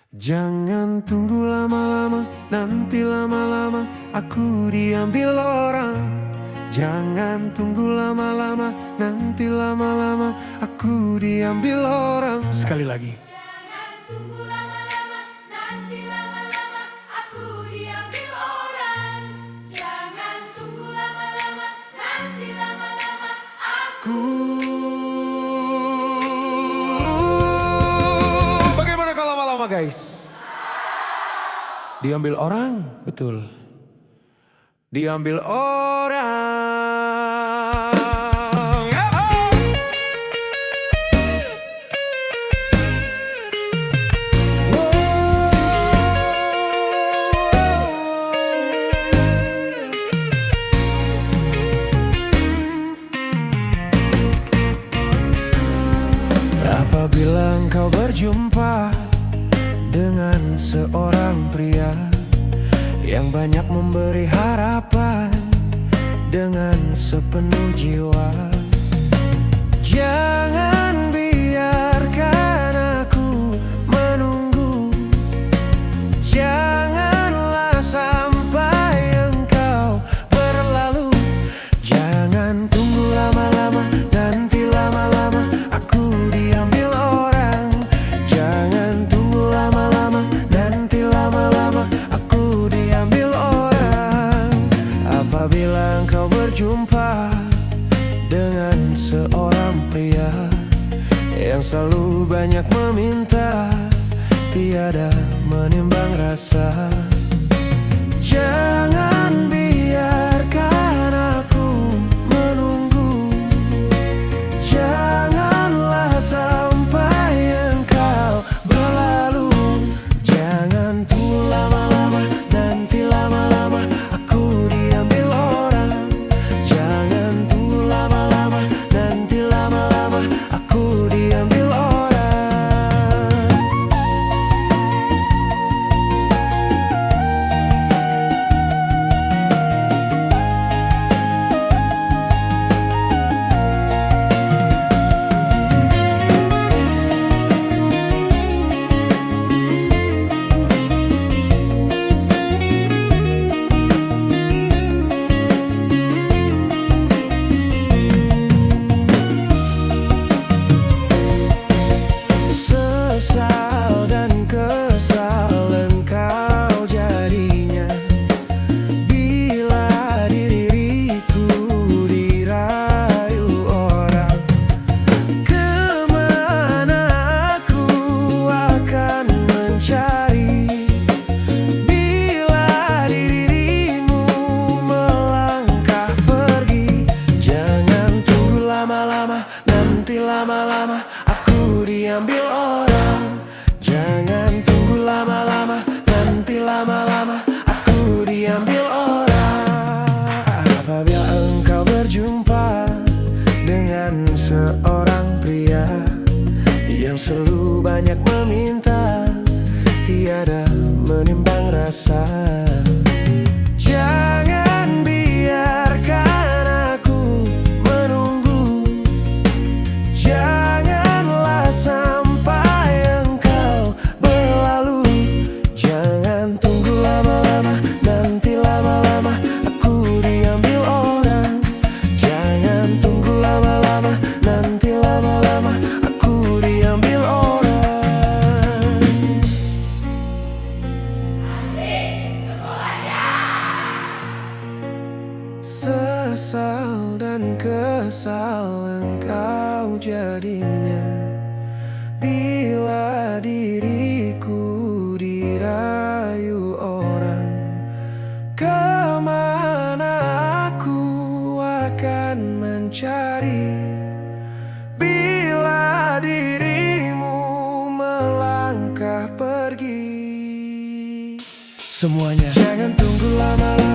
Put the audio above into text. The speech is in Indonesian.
Jangan tunggu lama-lama, nanti lama-lama aku diambil orang. Jangan tunggu lama-lama, nanti lama-lama aku diambil orang. Sekali lagi. Jangan tunggu lama-lama, nanti lama-lama aku diambil orang. Jangan tunggu lama-lama, nanti lama-lama aku. Bagaimana kalau lama-lama, guys? Diambil orang, betul. Diambil orang. Apabila engkau berjumpa dengan seorang pria yang banyak memberi harapan dengan sepenuh jiwa, jangan biarkan aku menunggu. Janganlah sampai engkau berlalu. Jangan tunggu lama-lama, nanti lama-lama aku diambil orang. Jangan tunggu lama-lama, nanti lama-lama aku diambil orang. Apabila engkau berjumpa dengan seorang pria yang selalu banyak meminta, tiada menimbang rasa, jangan biarkan aku menunggu. Janganlah sampai engkau berlalu. Jangan tunggu lama-lama, nanti lama-lama aku diambil orang. Jangan tunggu lama-lama, nanti lama-lama aku diambil orang. Sesal dan kesal engkau jadinya bila diriku dirayu orang. Kemana aku akan mencari bila dirimu melangkah pergi. Jangan tunggu lama-lama, nanti lama-lama aku diambil orang. Jangan tunggu lama-lama, nanti lama-lama aku diambil orang. Apabila engkau berjumpa dengan seorang pria yang selalu banyak meminta, tiada menimbang rasa, jangan biarkan aku menunggu. Janganlah sampai engkau berlalu. Jangan tunggu lama-lama, nanti lama-lama aku diambil orang. Jangan tunggu lama-lama, nanti lama-lama aku diambil orang. Sesal dan kesal engkau jadinya bila diriku dirayu orang. Kemana aku akan mencari bila dirimu melangkah pergi. Semuanya jangan tunggu lama-lama,